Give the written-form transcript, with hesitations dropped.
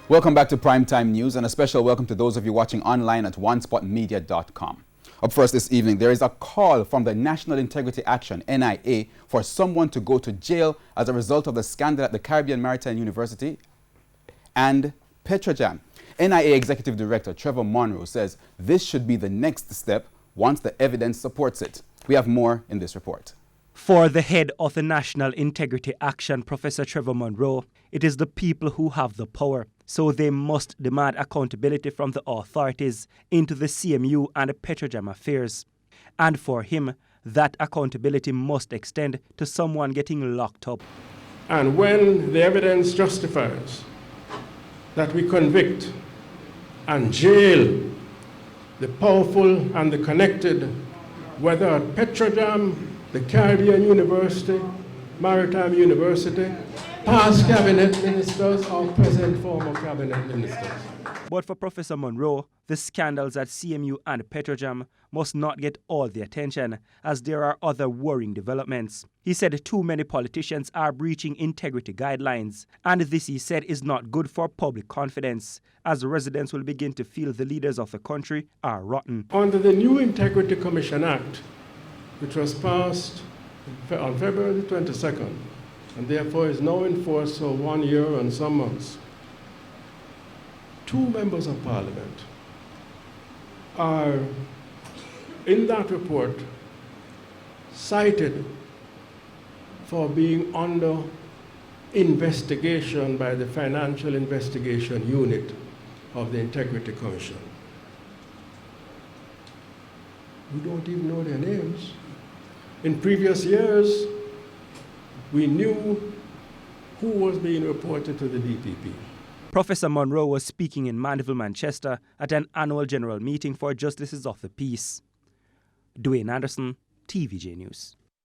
Welcome back to Primetime News, and a special welcome to those of you watching online at onespotmedia.com. Up first this evening, there is a call from the National Integrity Action, NIA, for someone to go to jail as a result of the scandal at the Caribbean Maritime University and Petrojam. NIA Executive Director Trevor Munroe says this should be the next step once the evidence supports it. We have more in this report. For the head of the National Integrity Action, Professor Trevor Munroe, it is the people who have the power, so they must demand accountability from the authorities into the CMU and the Petrojam affairs. And for him, that accountability must extend to someone getting locked up. And when the evidence justifies that we convict and jail the powerful and the connected, whether at Petrojam, the Caribbean University, Maritime University, past cabinet ministers or present former cabinet ministers. But for Professor Munroe, the scandals at CMU and Petrojam must not get all the attention, as there are other worrying developments. He said too many politicians are breaching integrity guidelines, and this, he said, is not good for public confidence, as residents will begin to feel the leaders of the country are rotten. Under the new Integrity Commission Act, which was passed on February 22nd, and therefore is now in force for 1 year and some months, 2 members of Parliament are, in that report, cited for being under investigation by the Financial Investigation Unit of the Integrity Commission. We don't even know their names. In previous years, we knew who was being reported to the DPP. Professor Munroe was speaking in Mandeville, Manchester at an annual general meeting for Justices of the Peace. Dwayne Anderson, TVJ News.